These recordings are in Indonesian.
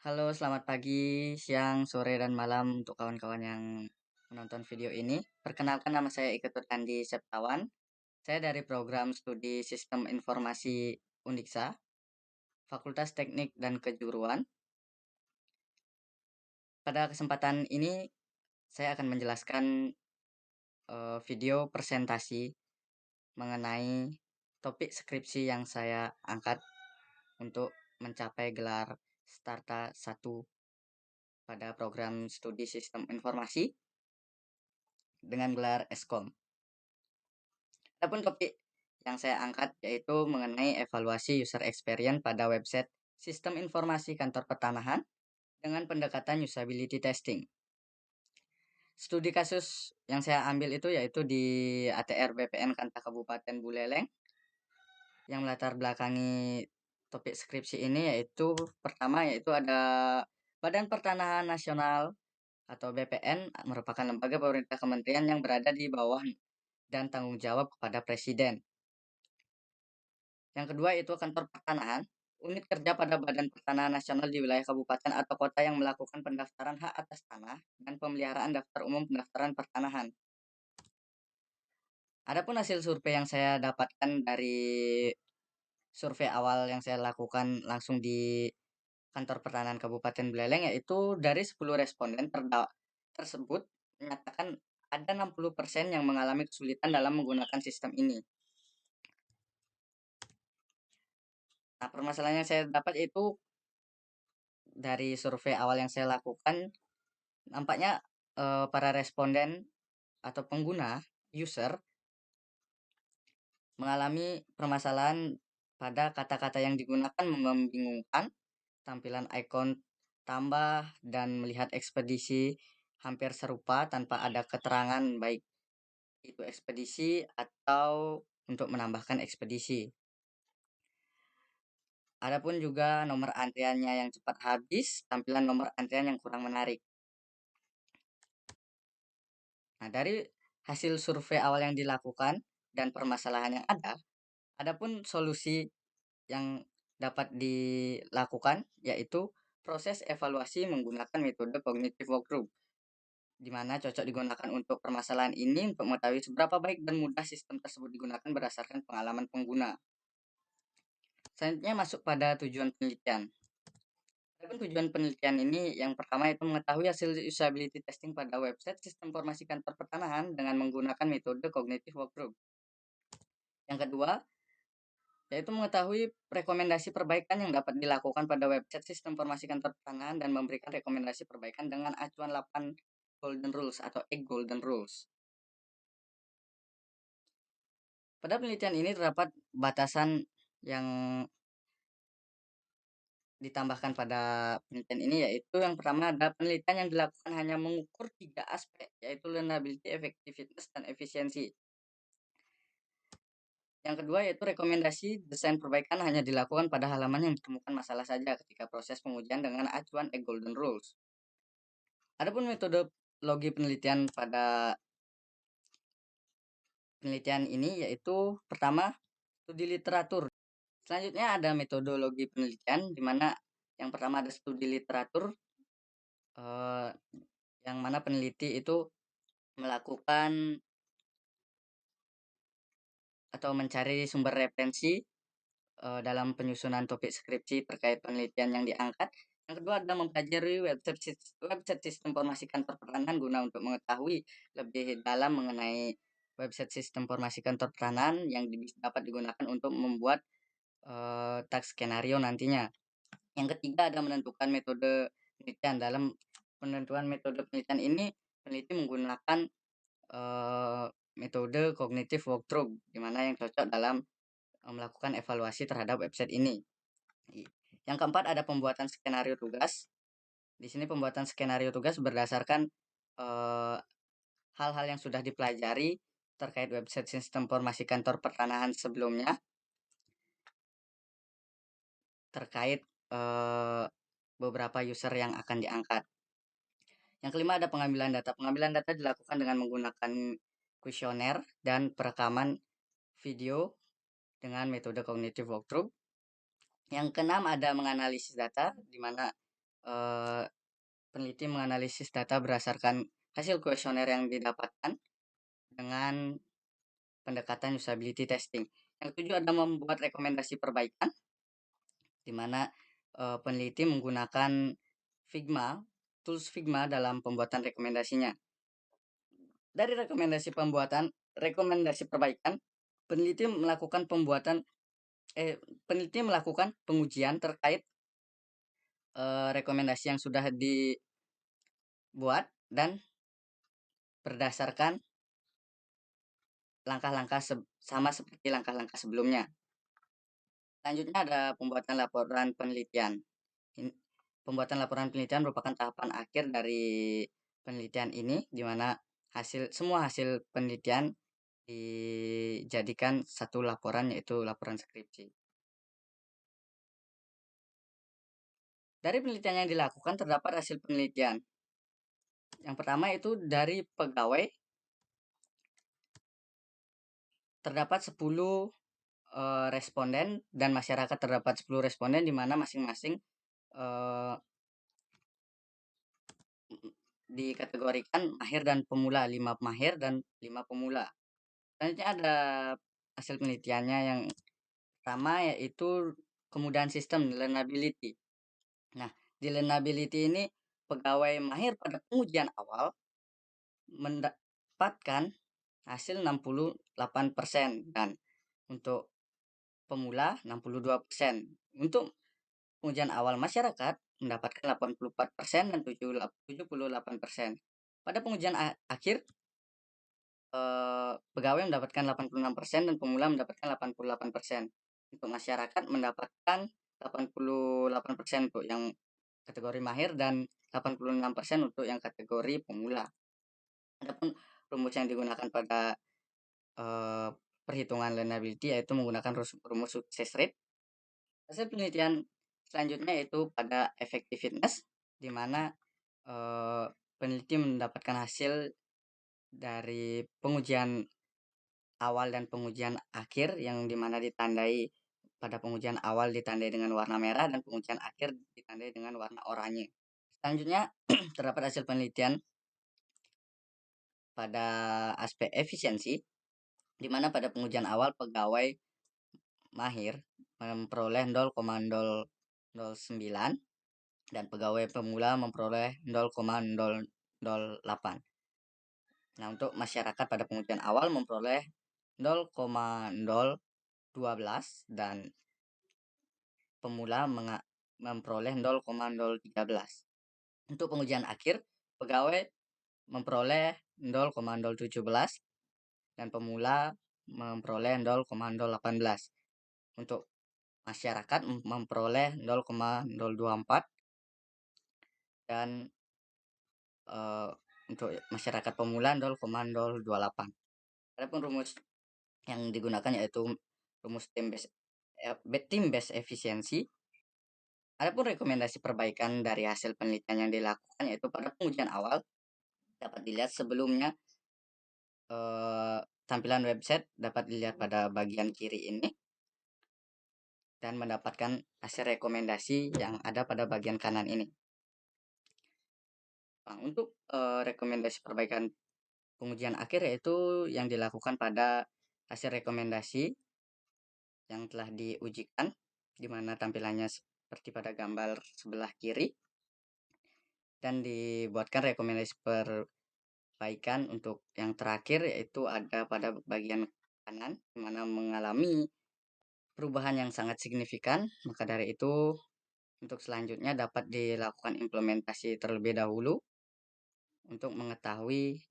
Halo, selamat pagi, siang, sore, dan malam untuk kawan-kawan yang menonton video ini. Perkenalkan, nama saya Iketut Andi Septawan. Saya dari program studi Sistem Informasi Undiksa, Fakultas Teknik dan Kejuruan. Pada kesempatan ini, saya akan menjelaskan video presentasi mengenai topik skripsi yang saya angkat untuk mencapai gelar Starta 1 pada program studi Sistem Informasi dengan gelar Eskom. Adapun topik yang saya angkat yaitu mengenai evaluasi user experience pada website Sistem Informasi Kantor Pertanahan dengan pendekatan usability testing. Studi kasus yang saya ambil itu yaitu di ATR BPN Kanta Kabupaten Buleleng, yang melatar belakangi topik skripsi ini yaitu pertama yaitu ada Badan Pertanahan Nasional atau BPN, merupakan lembaga pemerintah kementerian yang berada di bawah dan tanggung jawab kepada Presiden. Yang kedua itu kantor pertanahan, unit kerja pada Badan Pertanahan Nasional di wilayah kabupaten atau kota yang melakukan pendaftaran hak atas tanah dan pemeliharaan daftar umum pendaftaran pertanahan. Adapun hasil survei yang saya dapatkan dari survei awal yang saya lakukan langsung di kantor pertanahan Kabupaten Buleleng, yaitu dari 10 responden tersebut menyatakan ada 60% yang mengalami kesulitan dalam menggunakan sistem ini. Nah, permasalahan yang saya dapat itu dari survei awal yang saya lakukan, nampaknya para responden atau pengguna user mengalami permasalahan pada kata-kata yang digunakan membingungkan, tampilan ikon tambah dan melihat ekspedisi hampir serupa tanpa ada keterangan baik itu ekspedisi atau untuk menambahkan ekspedisi. Adapun juga nomor antriannya yang cepat habis, tampilan nomor antrian yang kurang menarik. Nah, dari hasil survei awal yang dilakukan dan permasalahan yang adapun solusi yang dapat dilakukan yaitu proses evaluasi menggunakan metode cognitive workgroup, di mana cocok digunakan untuk permasalahan ini untuk mengetahui seberapa baik dan mudah sistem tersebut digunakan berdasarkan pengalaman pengguna. Selanjutnya masuk pada tujuan penelitian. Adapun tujuan penelitian ini yang pertama itu mengetahui hasil usability testing pada website sistem informasi kantor pertanahan dengan menggunakan metode cognitive workgroup. Yang kedua, yaitu mengetahui rekomendasi perbaikan yang dapat dilakukan pada website sistem informasi kantor pertanahan dan memberikan rekomendasi perbaikan dengan acuan 8 golden rules atau 8 golden rules. Pada penelitian ini terdapat batasan yang ditambahkan pada penelitian ini, yaitu yang pertama ada penelitian yang dilakukan hanya mengukur 3 aspek, yaitu learnability, effectiveness, dan efisiensi. Yang kedua yaitu rekomendasi desain perbaikan hanya dilakukan pada halaman yang ditemukan masalah saja ketika proses pengujian dengan acuan golden rules. Adapun metodologi penelitian pada penelitian ini yaitu pertama studi literatur. Selanjutnya ada metodologi penelitian, di mana yang pertama ada studi literatur, yang mana peneliti itu melakukan atau mencari sumber referensi dalam penyusunan topik skripsi terkait penelitian yang diangkat. Yang kedua adalah mempelajari website sistem informasi kantor pertanahan guna untuk mengetahui lebih dalam mengenai website sistem informasi kantor pertanahan yang dapat digunakan untuk membuat task skenario nantinya. Yang ketiga ada menentukan metode penelitian. Dalam penentuan metode penelitian ini, peneliti menggunakan metode cognitive walkthrough, di mana yang cocok dalam melakukan evaluasi terhadap website ini. Yang keempat ada pembuatan skenario tugas. Di sini pembuatan skenario tugas berdasarkan hal-hal yang sudah dipelajari terkait website sistem informasi kantor pertanahan sebelumnya, terkait beberapa user yang akan diangkat. Yang kelima ada pengambilan data. Pengambilan data dilakukan dengan menggunakan kuesioner dan perekaman video dengan metode cognitive walkthrough. Yang keenam ada menganalisis data, di mana eh, peneliti menganalisis data berdasarkan hasil kuesioner yang didapatkan dengan pendekatan usability testing. Yang ketujuh ada membuat rekomendasi perbaikan, di mana peneliti menggunakan Figma, tools Figma dalam pembuatan rekomendasinya. Dari rekomendasi perbaikan, peneliti melakukan peneliti melakukan pengujian terkait rekomendasi yang sudah dibuat dan berdasarkan langkah-langkah sama seperti langkah-langkah sebelumnya. Selanjutnya ada pembuatan laporan penelitian. Pembuatan laporan penelitian merupakan tahapan akhir dari penelitian ini, di mana semua hasil penelitian dijadikan satu laporan, yaitu laporan skripsi. Dari penelitian yang dilakukan terdapat hasil penelitian. Yang pertama itu dari pegawai terdapat 10 responden dan masyarakat terdapat 10 responden, di mana masing-masing eh, dikategorikan mahir dan pemula, 5 mahir dan 5 pemula. Selanjutnya ada hasil penelitiannya. Yang pertama yaitu kemudahan sistem learnability. Nah, di learnability ini pegawai mahir pada pengujian awal mendapatkan hasil 68% dan untuk pemula 62%. Untuk pengujian awal masyarakat mendapatkan 84% dan 78%. Pada pengujian akhir pegawai mendapatkan 86% dan pemula mendapatkan 88%. Untuk masyarakat mendapatkan 88% untuk yang kategori mahir dan 86% untuk yang kategori pemula. Adapun rumus yang digunakan pada perhitungan learnability yaitu menggunakan rumus success rate. Hasil penelitian selanjutnya yaitu pada effectiveness, di mana peneliti mendapatkan hasil dari pengujian awal dan pengujian akhir, yang dimana ditandai pada pengujian awal ditandai dengan warna merah dan pengujian akhir ditandai dengan warna oranye. Selanjutnya terdapat hasil penelitian pada aspek efisiensi, di mana pada pengujian awal pegawai mahir memperoleh 0,009 dan pegawai pemula memperoleh 0,008. Nah, untuk masyarakat pada pengujian awal memperoleh 0,012 dan pemula memperoleh 0,013. Untuk pengujian akhir, pegawai memperoleh 0,017 dan pemula memperoleh 0,018. Untuk masyarakat memperoleh 0,024 dan untuk masyarakat pemula 0,028. Adapun rumus yang digunakan yaitu rumus team based efisiensi. Adapun rekomendasi perbaikan dari hasil penelitian yang dilakukan yaitu pada pengujian awal dapat dilihat sebelumnya. Tampilan website dapat dilihat pada bagian kiri ini dan mendapatkan hasil rekomendasi yang ada pada bagian kanan ini. Nah, untuk rekomendasi perbaikan pengujian akhir yaitu yang dilakukan pada hasil rekomendasi yang telah diujikan, di mana tampilannya seperti pada gambar sebelah kiri, dan dibuatkan rekomendasi perbaikan untuk yang terakhir yaitu ada pada bagian kanan, di mana mengalami perubahan yang sangat signifikan. Maka dari itu untuk selanjutnya dapat dilakukan implementasi terlebih dahulu untuk mengetahui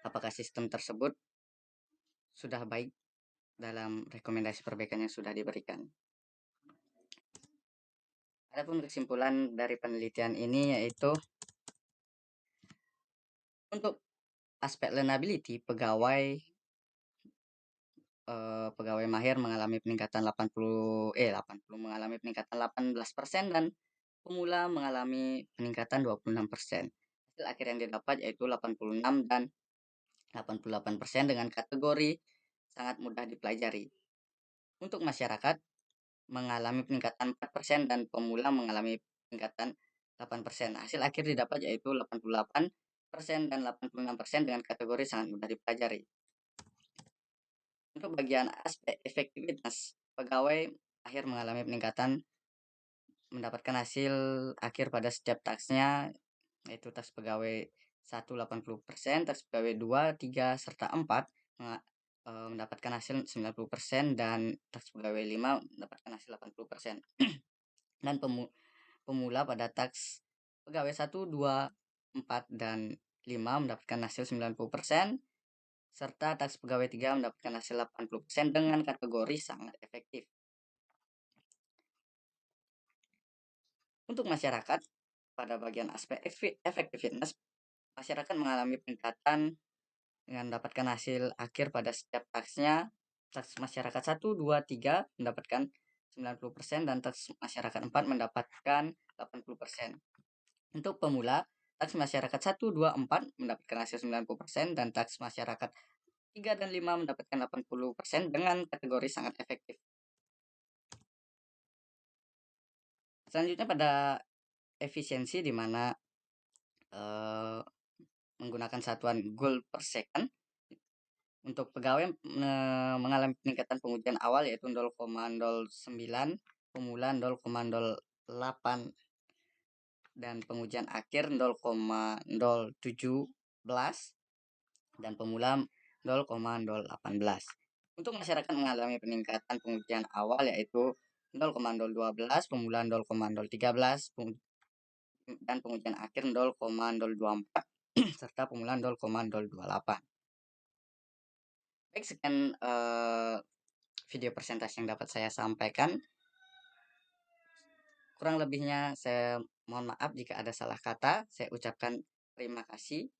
apakah sistem tersebut sudah baik dalam rekomendasi perbaikan yang sudah diberikan. Adapun kesimpulan dari penelitian ini yaitu untuk aspek learnability pegawai mahir mengalami peningkatan 18% dan pemula mengalami peningkatan 26%. Hasil akhir yang didapat yaitu 86 dan 88% dengan kategori sangat mudah dipelajari. Untuk masyarakat mengalami peningkatan 4% dan pemula mengalami peningkatan 8%. Hasil akhir didapat yaitu 88% dan 86% dengan kategori sangat mudah dipelajari. Untuk bagian aspek efektivitas, pegawai akhir mengalami peningkatan mendapatkan hasil akhir pada setiap tasknya, yaitu task pegawai 1 80%, task pegawai 2, 3, serta 4 mendapatkan hasil 90% dan task pegawai 5 mendapatkan hasil 80%. Dan pemula pada task pegawai 1, 2, 4, dan 5 mendapatkan hasil 90%, serta task pegawai 3 mendapatkan hasil 80% dengan kategori sangat efektif. Untuk masyarakat, pada bagian aspek efektivitas, masyarakat mengalami peningkatan dengan mendapatkan hasil akhir pada setiap tasknya. Task masyarakat 1, 2, 3 mendapatkan 90% dan task masyarakat 4 mendapatkan 80%. Untuk pemula, task masyarakat 1, 2, 4 mendapatkan hasil 90% dan task masyarakat 3 dan 5 mendapatkan 80% dengan kategori sangat efektif. Selanjutnya pada efisiensi, di mana menggunakan satuan goal per second. Untuk pegawai mengalami peningkatan pengujian awal yaitu 0,09, pemula 0,08, dan pengujian akhir 0,017, dan pemula 0,018. Untuk masyarakat mengalami peningkatan pengujian awal yaitu 0,012, pemula 0,013, dan pengujian akhir 0,024 serta pemula 0,028. Baik, sekian video presentasi yang dapat saya sampaikan. Kurang lebihnya saya mohon maaf jika ada salah kata. Saya ucapkan terima kasih.